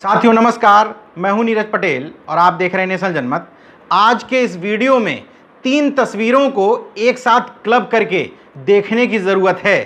साथियों नमस्कार, मैं हूं नीरज पटेल और आप देख रहे हैं नेशनल जनमत। आज के इस वीडियो में 3 तस्वीरों को एक साथ क्लब करके देखने की ज़रूरत है।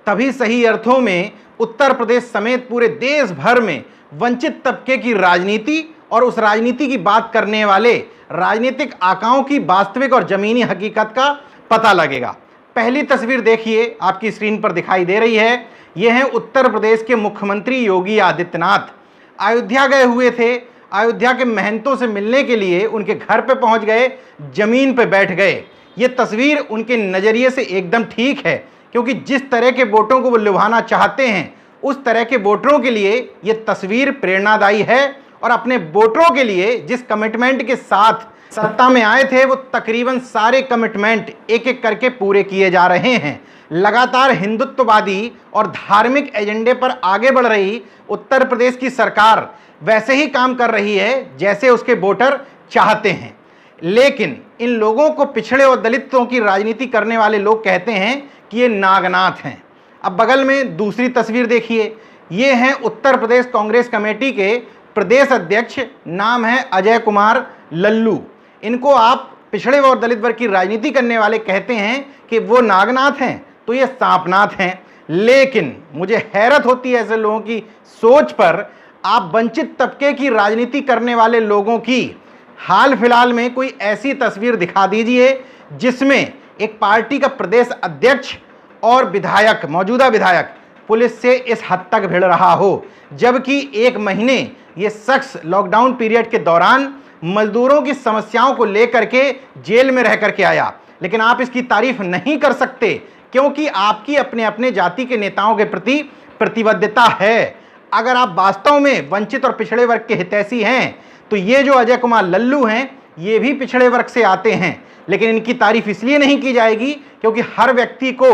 तभी सही अर्थों में उत्तर प्रदेश समेत पूरे देश भर में वंचित तबके की राजनीति और उस राजनीति की बात करने वाले राजनीतिक आकाओं की वास्तविक और ज़मीनी हकीकत का पता लगेगा। पहली तस्वीर देखिए, आपकी स्क्रीन पर दिखाई दे रही है। ये है उत्तर प्रदेश के मुख्यमंत्री योगी आदित्यनाथ। अयोध्या गए हुए थे, अयोध्या के महंतों से मिलने के लिए उनके घर पे पहुंच गए, जमीन पे बैठ गए। ये तस्वीर उनके नज़रिए से एकदम ठीक है, क्योंकि जिस तरह के वोटों को वो लुभाना चाहते हैं उस तरह के वोटरों के लिए ये तस्वीर प्रेरणादायी है। और अपने वोटरों के लिए जिस कमिटमेंट के साथ सत्ता में आए थे वो तकरीबन सारे कमिटमेंट एक एक करके पूरे किए जा रहे हैं। लगातार हिंदुत्ववादी और धार्मिक एजेंडे पर आगे बढ़ रही उत्तर प्रदेश की सरकार वैसे ही काम कर रही है जैसे उसके वोटर चाहते हैं। लेकिन इन लोगों को पिछड़े और दलितों की राजनीति करने वाले लोग कहते हैं कि ये नागनाथ हैं। अब बगल में दूसरी तस्वीर देखिए, ये हैं उत्तर प्रदेश कांग्रेस कमेटी के प्रदेश अध्यक्ष, नाम है अजय कुमार लल्लू। इनको आप पिछड़े और दलित वर्ग की राजनीति करने वाले कहते हैं कि वो नागनाथ हैं, तो ये सांपनाथ हैं। लेकिन मुझे हैरत होती है ऐसे लोगों की सोच पर। आप वंचित तबके की राजनीति करने वाले लोगों की हाल फिलहाल में कोई ऐसी तस्वीर दिखा दीजिए जिसमें एक पार्टी का प्रदेश अध्यक्ष और विधायक, मौजूदा विधायक, पुलिस से इस हद तक भिड़ रहा हो, जबकि 1 महीने ये शख्स लॉकडाउन पीरियड के दौरान मजदूरों की समस्याओं को लेकर के जेल में रह करके आया। लेकिन आप इसकी तारीफ नहीं कर सकते, क्योंकि आपकी अपने अपने जाति के नेताओं के प्रति प्रतिबद्धता है। अगर आप वास्तव में वंचित और पिछड़े वर्ग के हितैषी हैं तो ये जो अजय कुमार लल्लू हैं ये भी पिछड़े वर्ग से आते हैं। लेकिन इनकी तारीफ इसलिए नहीं की जाएगी क्योंकि हर व्यक्ति को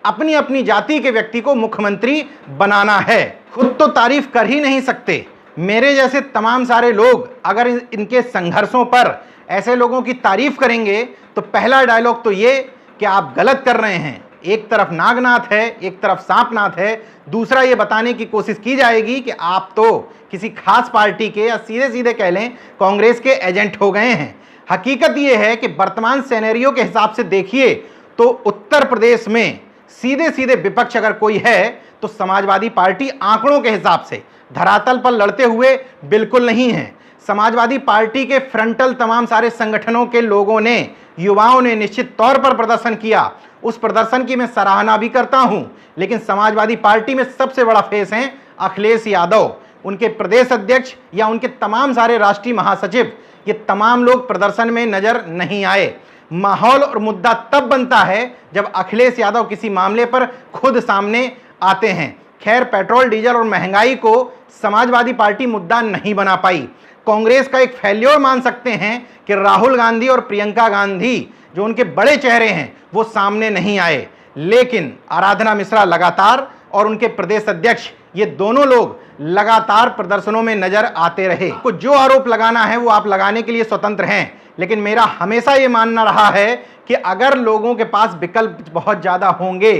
अपनी अपनी जाति के व्यक्ति को मुख्यमंत्री बनाना है। खुद तो तारीफ कर ही नहीं सकते। मेरे जैसे तमाम सारे लोग अगर इनके संघर्षों पर ऐसे लोगों की तारीफ करेंगे तो पहला डायलॉग तो ये कि आप गलत कर रहे हैं। एक तरफ नागनाथ है, एक तरफ सांपनाथ है। दूसरा ये बताने की कोशिश की जाएगी कि आप तो किसी खास पार्टी के, या सीधे सीधे कह लें कांग्रेस के एजेंट हो गए हैं। हकीकत ये है कि वर्तमान सिनेरियो के हिसाब से देखिए तो उत्तर प्रदेश में सीधे सीधे विपक्ष अगर कोई है तो समाजवादी पार्टी आंकड़ों के हिसाब से धरातल पर लड़ते हुए बिल्कुल नहीं है। समाजवादी पार्टी के फ्रंटल तमाम सारे संगठनों के लोगों ने, युवाओं ने निश्चित तौर पर प्रदर्शन किया। उस प्रदर्शन की मैं सराहना भी करता हूं। लेकिन समाजवादी पार्टी में सबसे बड़ा फेस हैं अखिलेश यादव, उनके प्रदेश अध्यक्ष या उनके तमाम सारे राष्ट्रीय महासचिव। ये तमाम लोग प्रदर्शन में नजर नहीं आए। माहौल और मुद्दा तब बनता है जब अखिलेश यादव किसी मामले पर खुद सामने आते हैं। खैर, पेट्रोल डीजल और महंगाई को समाजवादी पार्टी मुद्दा नहीं बना पाई। कांग्रेस का एक फेल्योर मान सकते हैं कि राहुल गांधी और प्रियंका गांधी जो उनके बड़े चेहरे हैं वो सामने नहीं आए। लेकिन आराधना मिश्रा लगातार और उनके प्रदेश अध्यक्ष, ये दोनों लोग लगातार प्रदर्शनों में नजर आते रहे। को जो आरोप लगाना है वो आप लगाने के लिए स्वतंत्र हैं। लेकिन मेरा हमेशा ये मानना रहा है कि अगर लोगों के पास विकल्प बहुत ज़्यादा होंगे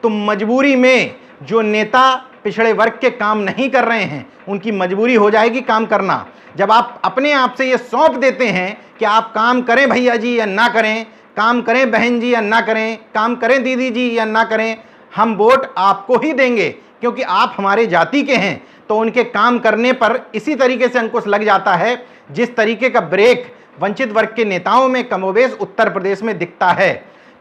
तो मजबूरी में जो नेता पिछड़े वर्ग के काम नहीं कर रहे हैं उनकी मजबूरी हो जाएगी काम करना। जब आप अपने आप से ये सौंप देते हैं कि आप काम करें भैया जी या ना करें, काम करें बहन जी या ना करें, काम करें दीदी जी या ना करें, हम वोट आपको ही देंगे क्योंकि आप हमारे जाति के हैं, तो उनके काम करने पर इसी तरीके से अंकुश लग जाता है जिस तरीके का ब्रेक वंचित वर्ग के नेताओं में कमोबेश उत्तर प्रदेश में दिखता है।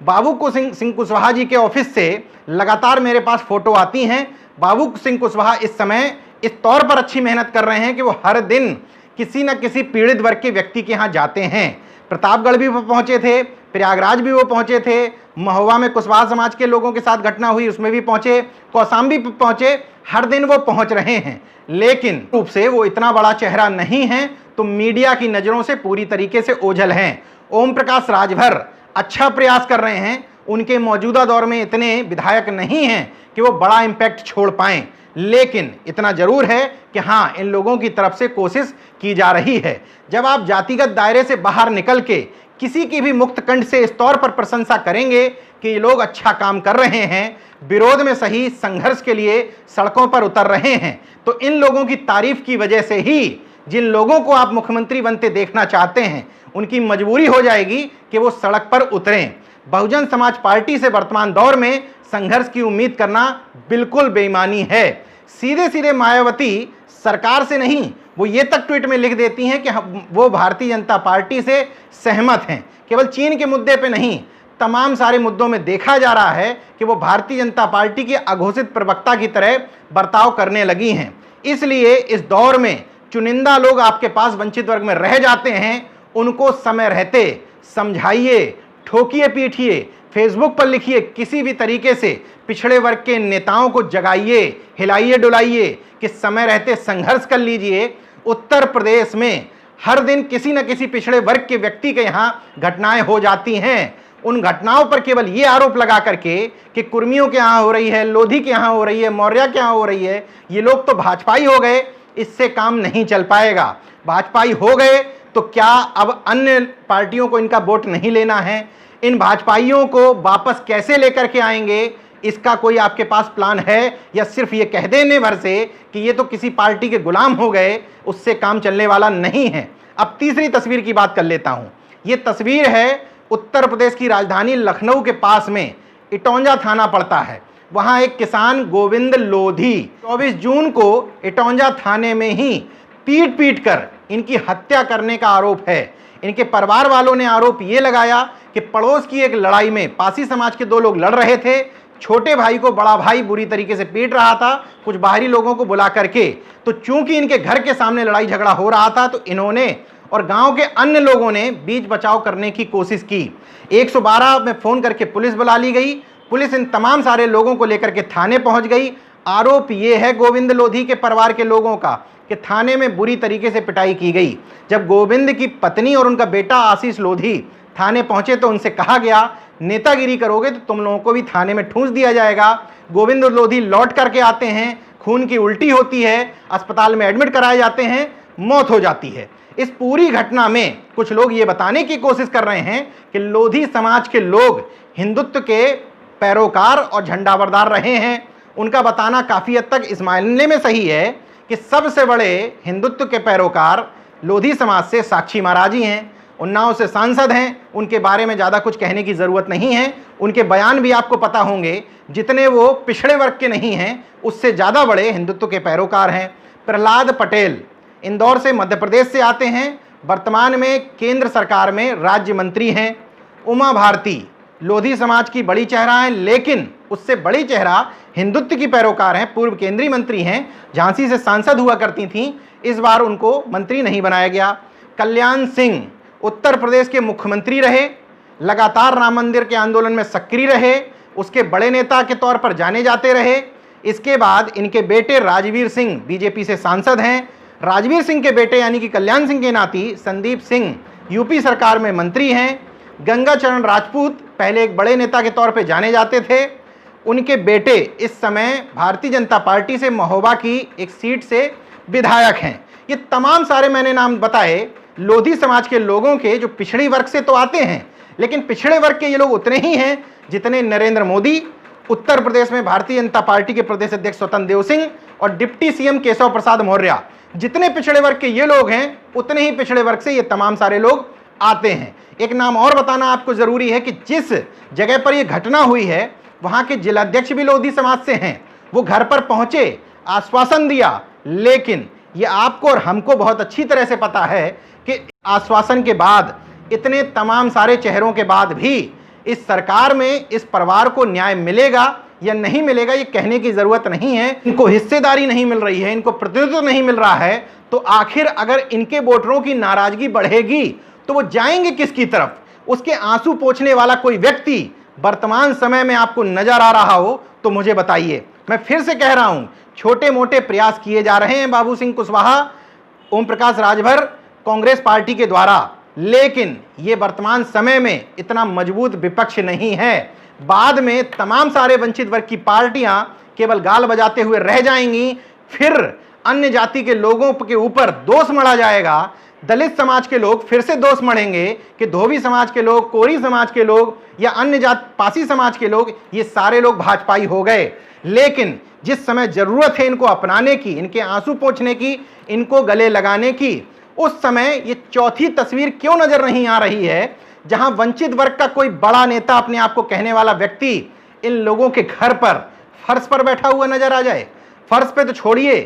बाबू सिंह कुशवाहा जी के ऑफिस से लगातार मेरे पास फोटो आती हैं। बाबू सिंह कुशवाहा इस समय इस तौर पर अच्छी मेहनत कर रहे हैं कि वो हर दिन किसी न किसी पीड़ित वर्ग के व्यक्ति के यहाँ जाते हैं। प्रतापगढ़ भी वो पहुँचे थे, प्रयागराज भी वो पहुँचे थे, महोबा में कुशवाहा समाज के लोगों के साथ घटना हुई उसमें भी पहुँचे, कौसाम्बी भी पहुँचे। हर दिन वो पहुँच रहे हैं। लेकिन रूप से वो इतना बड़ा चेहरा नहीं है तो मीडिया की नज़रों से पूरी तरीके से ओझल हैं। ओम प्रकाश राजभर अच्छा प्रयास कर रहे हैं। उनके मौजूदा दौर में इतने विधायक नहीं हैं कि वो बड़ा इम्पैक्ट छोड़ पाएं। लेकिन इतना जरूर है कि हाँ, इन लोगों की तरफ से कोशिश की जा रही है। जब आप जातिगत दायरे से बाहर निकल के किसी की भी मुक्त कंठ से इस तौर पर प्रशंसा करेंगे कि ये लोग अच्छा काम कर रहे हैं, विरोध में सही संघर्ष के लिए सड़कों पर उतर रहे हैं, तो इन लोगों की तारीफ की वजह से ही जिन लोगों को आप मुख्यमंत्री बनते देखना चाहते हैं उनकी मजबूरी हो जाएगी कि वो सड़क पर उतरें। बहुजन समाज पार्टी से वर्तमान दौर में संघर्ष की उम्मीद करना बिल्कुल बेईमानी है। सीधे सीधे मायावती सरकार से नहीं, वो ये तक ट्वीट में लिख देती हैं कि वो भारतीय जनता पार्टी से सहमत हैं। केवल चीन के मुद्दे पे नहीं, तमाम सारे मुद्दों में देखा जा रहा है कि वो भारतीय जनता पार्टी की अघोषित प्रवक्ता की तरह बर्ताव करने लगी हैं। इसलिए इस दौर में चुनिंदा लोग आपके पास वंचित वर्ग में रह जाते हैं, उनको समय रहते समझाइए, ठोकिए पीटिए, फेसबुक पर लिखिए, किसी भी तरीके से पिछड़े वर्ग के नेताओं को जगाइए, हिलाइए डुलाइए कि समय रहते संघर्ष कर लीजिए। उत्तर प्रदेश में हर दिन किसी न किसी पिछड़े वर्ग के व्यक्ति के यहाँ घटनाएं हो जाती हैं। उन घटनाओं पर केवल ये आरोप लगा करके कि कुर्मियों के यहाँ हो रही है, लोधी के यहाँ हो रही है, मौर्य के यहाँ हो रही है, ये लोग तो भाजपाई हो गए, इससे काम नहीं चल पाएगा। भाजपाई हो गए तो क्या अब अन्य पार्टियों को इनका वोट नहीं लेना है? इन भाजपाइयों को वापस कैसे लेकर के आएंगे, इसका कोई आपके पास प्लान है, या सिर्फ ये कह देने भर से कि ये तो किसी पार्टी के गुलाम हो गए, उससे काम चलने वाला नहीं है। अब तीसरी तस्वीर की बात कर लेता हूं। ये तस्वीर है उत्तर प्रदेश की राजधानी लखनऊ के पास में इटौंजा थाना पड़ता है। वहां एक किसान गोविंद लोधी 24 जून को इटौंजा थाने में ही पीट पीट कर इनकी हत्या करने का आरोप है। इनके परिवार वालों ने आरोप ये लगाया कि पड़ोस की एक लड़ाई में पासी समाज के 2 लोग लड़ रहे थे, छोटे भाई को बड़ा भाई बुरी तरीके से पीट रहा था कुछ बाहरी लोगों को बुला करके। तो चूंकि इनके घर के सामने लड़ाई झगड़ा हो रहा था तो इन्होंने और गांव के अन्य लोगों ने बीच बचाव करने की कोशिश की। 112 में फोन करके पुलिस बुला ली गई। पुलिस इन तमाम सारे लोगों को लेकर के थाने पहुंच गई। आरोप ये है गोविंद लोधी के परिवार के लोगों का कि थाने में बुरी तरीके से पिटाई की गई। जब गोविंद की पत्नी और उनका बेटा आशीष लोधी थाने पहुंचे तो उनसे कहा गया नेतागिरी करोगे तो तुम लोगों को भी थाने में ठूंस दिया जाएगा। गोविंद लोधी लौट करके आते हैं, खून की उल्टी होती है, अस्पताल में एडमिट कराए जाते हैं, मौत हो जाती है। इस पूरी घटना में कुछ लोग ये बताने की कोशिश कर रहे हैं कि लोधी समाज के लोग हिंदुत्व के पैरोकार और झंडाबरदार रहे हैं। उनका बताना काफ़ी हद तक इस मायने में सही है कि सबसे बड़े हिंदुत्व के पैरोकार लोधी समाज से साक्षी महाराज ही हैं। उन्नाव से सांसद हैं, उनके बारे में ज़्यादा कुछ कहने की ज़रूरत नहीं है। उनके बयान भी आपको पता होंगे, जितने वो पिछड़े वर्ग के नहीं हैं उससे ज़्यादा बड़े हिंदुत्व के पैरोकार हैं। प्रहलाद पटेल इंदौर से मध्य प्रदेश से आते हैं, वर्तमान में केंद्र सरकार में राज्य मंत्री हैं। उमा भारती लोधी समाज की बड़ी चेहरा हैं, लेकिन उससे बड़ी चेहरा हिंदुत्व की पैरोकार हैं, पूर्व केंद्रीय मंत्री हैं, झांसी से सांसद हुआ करती थीं, इस बार उनको मंत्री नहीं बनाया गया। कल्याण सिंह उत्तर प्रदेश के मुख्यमंत्री रहे, लगातार राम मंदिर के आंदोलन में सक्रिय रहे, उसके बड़े नेता के तौर पर जाने जाते रहे। इसके बाद इनके बेटे राजवीर सिंह बीजेपी से सांसद हैं। राजवीर सिंह के बेटे यानी कि कल्याण सिंह के नाती संदीप सिंह यूपी सरकार में मंत्री हैं। गंगाचरण राजपूत पहले एक बड़े नेता के तौर पर जाने जाते थे, उनके बेटे इस समय भारतीय जनता पार्टी से महोबा की एक सीट से विधायक हैं। ये तमाम सारे मैंने नाम बताए लोधी समाज के लोगों के जो पिछड़ी वर्ग से तो आते हैं, लेकिन पिछड़े वर्ग के ये लोग उतने ही हैं जितने नरेंद्र मोदी, उत्तर प्रदेश में भारतीय जनता पार्टी के प्रदेश अध्यक्ष स्वतंत्र देव सिंह और डिप्टी सीएम केशव प्रसाद मौर्य, जितने पिछड़े वर्ग के ये लोग हैं उतने ही पिछड़े वर्ग से ये तमाम सारे लोग आते हैं। एक नाम और बताना आपको जरूरी है कि जिस जगह पर यह घटना हुई है वहां के जिलाध्यक्ष भी लोधी समाज से हैं। वो घर पर पहुंचे, आश्वासन दिया, लेकिन ये आपको और हमको बहुत अच्छी तरह से पता है कि आश्वासन के बाद, इतने तमाम सारे चेहरों के बाद भी इस सरकार में इस परिवार को न्याय मिलेगा या नहीं मिलेगा ये कहने की जरूरत नहीं है। इनको हिस्सेदारी नहीं मिल रही है, इनको प्रतिनिधित्व नहीं मिल रहा है, तो आखिर अगर इनके वोटरों की नाराजगी बढ़ेगी तो वो जाएंगे किसकी तरफ? उसके आंसू पोंछने वाला कोई व्यक्ति वर्तमान समय में आपको नजर आ रहा हो तो मुझे बताइए। मैं फिर से कह रहा हूं, छोटे मोटे प्रयास किए जा रहे हैं बाबू सिंह कुशवाहा, ओम प्रकाश राजभर, कांग्रेस पार्टी के द्वारा, लेकिन ये वर्तमान समय में इतना मजबूत विपक्ष नहीं है। बाद में तमाम सारे वंचित वर्ग की पार्टियां केवल गाल बजाते हुए रह जाएंगी, फिर अन्य जाति के लोगों के ऊपर दोष मढ़ा जाएगा दलित समाज के लोग फिर से दोष मढ़ेंगे कि धोबी समाज के लोग, कोरी समाज के लोग या अन्य जात पासी समाज के लोग, ये सारे लोग भाजपाई हो गए। लेकिन जिस समय जरूरत है इनको अपनाने की, इनके आंसू पोंछने की, इनको गले लगाने की, उस समय ये चौथी तस्वीर क्यों नजर नहीं आ रही है, जहां वंचित वर्ग का कोई बड़ा नेता, अपने आप को कहने वाला व्यक्ति इन लोगों के घर पर फर्श पर बैठा हुआ नजर आ जाए। फर्श पे तो छोड़िए,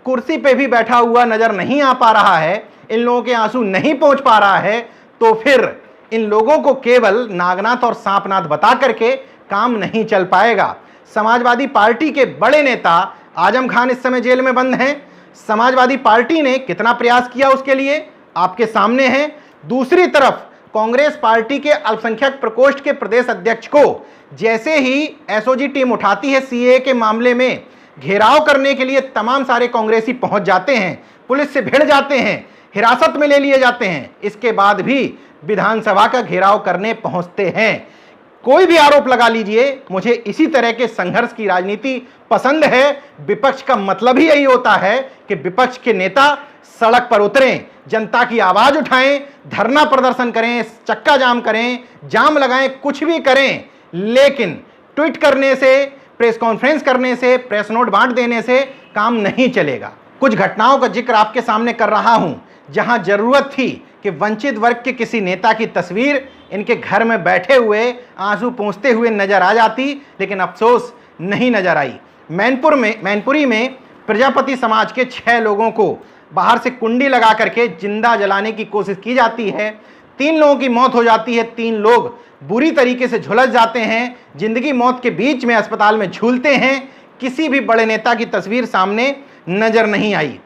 कुर्सी पे भी बैठा हुआ नजर नहीं आ पा रहा है, इन लोगों के आंसू नहीं पहुंच पा रहा है, तो फिर इन लोगों को केवल नागनाथ और सांपनाथ बता करके काम नहीं चल पाएगा। समाजवादी पार्टी के बड़े नेता आजम खान इस समय जेल में बंद हैं। समाजवादी पार्टी ने कितना प्रयास किया उसके लिए आपके सामने है। दूसरी तरफ कांग्रेस पार्टी के अल्पसंख्यक प्रकोष्ठ के प्रदेश अध्यक्ष को जैसे ही एसओजी टीम उठाती है सीएए के मामले में, घेराव करने के लिए तमाम सारे कांग्रेसी पहुंच जाते हैं, पुलिस से भिड़ जाते हैं, हिरासत में ले लिए जाते हैं। इसके बाद भी विधानसभा का घेराव करने पहुंचते हैं। कोई भी आरोप लगा लीजिए, मुझे इसी तरह के संघर्ष की राजनीति पसंद है। विपक्ष का मतलब ही यही होता है कि विपक्ष के नेता सड़क पर उतरें, जनता की आवाज उठाएं, धरना प्रदर्शन करें, चक्का जाम करें, जाम लगाएं, कुछ भी करें, लेकिन ट्वीट करने से, प्रेस कॉन्फ्रेंस करने से, प्रेस नोट बांट देने से काम नहीं चलेगा। कुछ घटनाओं का जिक्र आपके सामने कर रहा हूं जहां जरूरत थी कि वंचित वर्ग के किसी नेता की तस्वीर इनके घर में बैठे हुए आंसू पोंछते हुए नजर आ जाती, लेकिन अफसोस नहीं नजर आई। मैनपुरी में प्रजापति समाज के 6 लोगों को बाहर से कुंडी लगा करके जिंदा जलाने की कोशिश की जाती है। 3 लोगों की मौत हो जाती है, 3 लोग बुरी तरीके से झुलस जाते हैं, जिंदगी मौत के बीच में अस्पताल में झूलते हैं। किसी भी बड़े नेता की तस्वीर सामने नजर नहीं आई।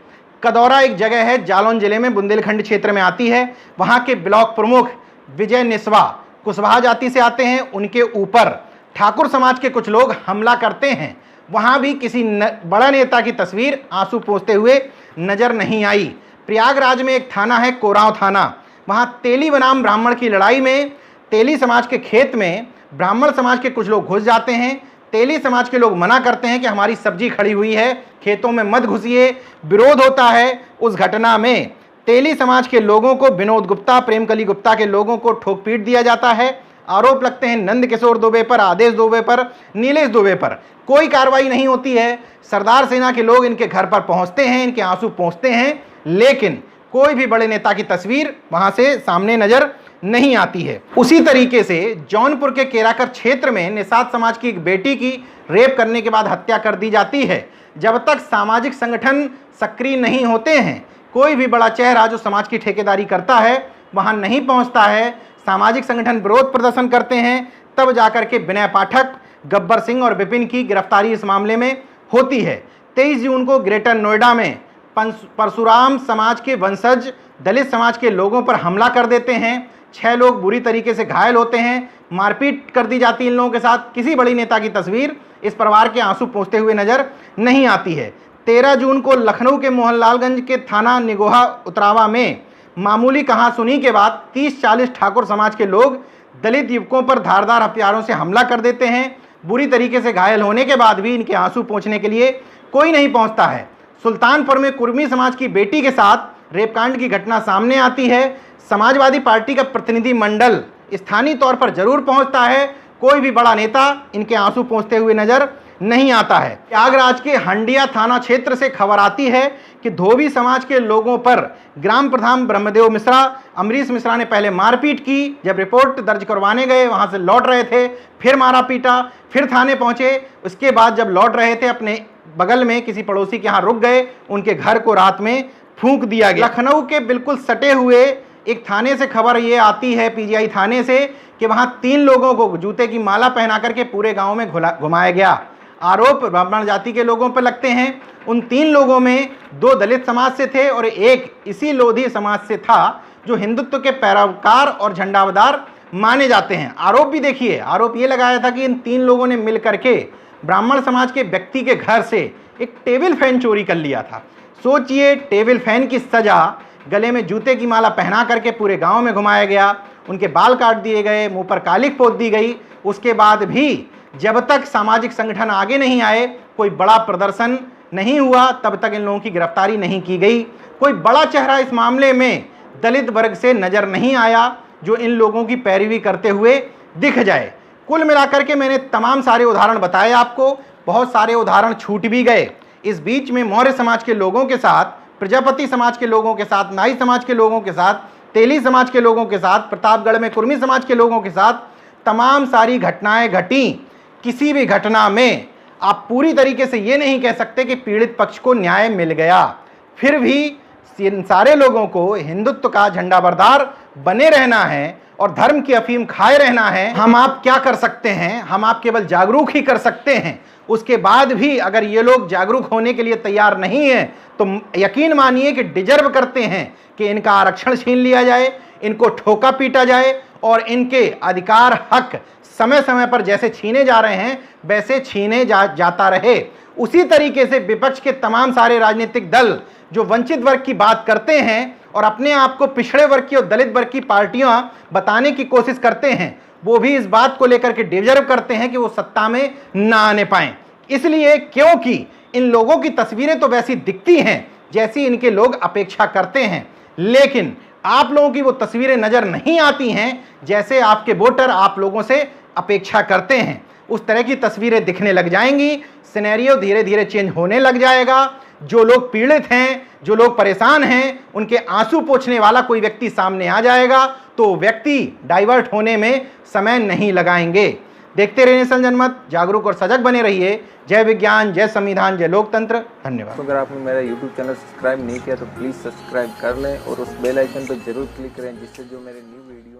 कदौरा एक जगह है, जालौन जिले में बुंदेलखंड क्षेत्र में आती है। वहां के ब्लॉक प्रमुख विजय निस्वा कुशवाहा जाति से आते हैं। उनके ऊपर ठाकुर समाज के कुछ लोग हमला करते हैं। वहां भी किसी बड़ा नेता की तस्वीर आंसू पोंछते हुए नजर नहीं आई। प्रयागराज में एक थाना है, कोरांव थाना, वहां तेली बनाम ब्राह्मण की लड़ाई में तेली समाज के खेत में ब्राह्मण समाज के कुछ लोग घुस जाते हैं। तेली समाज के लोग मना करते हैं कि हमारी सब्जी खड़ी हुई है, खेतों में मत घुसिए। विरोध होता है। उस घटना में तेली समाज के लोगों को, विनोद गुप्ता, प्रेमकली गुप्ता के लोगों को ठोक पीट दिया जाता है। आरोप लगते हैं नंद किशोर दुबे पर, आदेश दुबे पर, नीलेश दुबे पर। कोई कार्रवाई नहीं होती है। सरदार सेना के लोग इनके घर पर पहुंचते हैं, इनके आंसू पोंछते हैं, लेकिन कोई भी बड़े नेता की तस्वीर वहां से सामने नजर नहीं आती है। उसी तरीके से जौनपुर के केराकर क्षेत्र में निषाद समाज की एक बेटी की रेप करने के बाद हत्या कर दी जाती है। जब तक सामाजिक संगठन सक्रिय नहीं होते हैं, कोई भी बड़ा चेहरा जो समाज की ठेकेदारी करता है वहां नहीं पहुंचता है, सामाजिक संगठन विरोध प्रदर्शन करते हैं, तब जाकर के विनय पाठक, गब्बर सिंह और विपिन की गिरफ्तारी इस मामले में होती है। 23 जून को ग्रेटर नोएडा में परशुराम समाज के वंशज दलित समाज के लोगों पर हमला कर देते हैं। 6 लोग बुरी तरीके से घायल होते हैं, मारपीट कर दी जाती है इन लोगों के साथ। किसी बड़ी नेता की तस्वीर इस परिवार के आंसू पोंछते हुए नजर नहीं आती है। 13 जून को लखनऊ के मोहनलालगंज के थाना निगोहा उतरावा में मामूली कहासुनी के बाद 30-40 ठाकुर समाज के लोग दलित युवकों पर धारदार हथियारों से हमला कर देते हैं। बुरी तरीके से घायल होने के बाद भी इनके आंसू पोंछने के लिए कोई नहीं पहुंचता है। सुल्तानपुर में कुर्मी समाज की बेटी के साथ रेपकांड की घटना सामने आती है। समाजवादी पार्टी का प्रतिनिधि मंडल स्थानीय तौर पर जरूर पहुंचता है, कोई भी बड़ा नेता इनके आंसू पोंछते हुए नजर नहीं आता है। प्रयागराज के हंडिया थाना क्षेत्र से खबर आती है कि धोबी समाज के लोगों पर ग्राम प्रधान ब्रह्मदेव मिश्रा, अमरीश मिश्रा ने पहले मारपीट की। जब रिपोर्ट दर्ज करवाने गए, वहां से लौट रहे थे, फिर मारा पीटा, फिर थाने पहुंचे। उसके बाद जब लौट रहे थे, अपने बगल में किसी पड़ोसी के यहाँ रुक गए, उनके घर को रात में फूंक दिया गया। लखनऊ के बिल्कुल सटे हुए एक थाने से खबर ये आती है, पीजीआई थाने से, कि वहां 3 लोगों को जूते की माला पहना करके पूरे गांव में घुमाया गया। आरोप ब्राह्मण जाति के लोगों पर लगते हैं। उन 3 लोगों में 2 दलित समाज से थे और एक इसी लोधी समाज से था, जो हिंदुत्व के पैरोकार और झंडावदार माने जाते हैं। आरोप भी देखिए, आरोप ये लगाया था कि इन 3 लोगों ने मिल करके ब्राह्मण समाज के व्यक्ति के घर से एक टेबल फैन चोरी कर लिया था। सोचिए, टेबल फैन की सजा गले में जूते की माला पहना करके पूरे गांव में घुमाया गया, उनके बाल काट दिए गए, मुंह पर कालिख पोत दी गई। उसके बाद भी जब तक सामाजिक संगठन आगे नहीं आए, कोई बड़ा प्रदर्शन नहीं हुआ, तब तक इन लोगों की गिरफ्तारी नहीं की गई। कोई बड़ा चेहरा इस मामले में दलित वर्ग से नजर नहीं आया जो इन लोगों की पैरवी करते हुए दिख जाए। कुल मिलाकर के मैंने तमाम सारे उदाहरण बताए आपको, बहुत सारे उदाहरण छूट भी गए। इस बीच में मौर्य समाज के लोगों के साथ, प्रजापति समाज के लोगों के साथ, नाई समाज के लोगों के साथ, तेली समाज के लोगों के साथ, प्रतापगढ़ में कुर्मी समाज के लोगों के साथ तमाम सारी घटनाएं घटी। किसी भी घटना में आप पूरी तरीके से ये नहीं कह सकते कि पीड़ित पक्ष को न्याय मिल गया। फिर भी इन सारे लोगों को हिंदुत्व का झंडा बरदार बने रहना है और धर्म की अफीम खाए रहना है। हम आप क्या कर सकते हैं? हम आप केवल जागरूक ही कर सकते हैं। उसके बाद भी अगर ये लोग जागरूक होने के लिए तैयार नहीं है तो यकीन मानिए कि डिजर्व करते हैं कि इनका आरक्षण छीन लिया जाए, इनको ठोका पीटा जाए और इनके अधिकार हक समय समय पर जैसे छीने जा रहे हैं वैसे छीने जाता रहे। उसी तरीके से विपक्ष के तमाम सारे राजनीतिक दल जो वंचित वर्ग की बात करते हैं और अपने आप को पिछड़े वर्ग की और दलित वर्ग की पार्टियां बताने की कोशिश करते हैं, वो भी इस बात को लेकर के डिजर्व करते हैं कि वो सत्ता में ना आने पाएं। इसलिए क्योंकि इन लोगों की तस्वीरें तो वैसी दिखती हैं जैसी इनके लोग अपेक्षा करते हैं, लेकिन आप लोगों की वो तस्वीरें नजर नहीं आती हैं जैसे आपके वोटर आप लोगों से अपेक्षा करते हैं। उस तरह की तस्वीरें दिखने लग जाएंगी। सिनेरियो धीरे धीरे चेंज होने लग जाएगा। जो लोग पीड़ित हैं, जो लोग परेशान हैं, उनके आंसू पोंछने वाला कोई व्यक्ति सामने आ जाएगा तो व्यक्ति डाइवर्ट होने में समय नहीं लगाएंगे। देखते रहिए नेशन जनमत, जागरूक और सजग बने रहिए। जय विज्ञान, जय संविधान, जय लोकतंत्र। धन्यवाद। तो अगर आपने मेरा YouTube चैनल सब्सक्राइब नहीं किया तो प्लीज़ सब्सक्राइब कर लें और उस बेल आइकन पर जरूर क्लिक करें जिससे जो मेरे न्यू वीडियो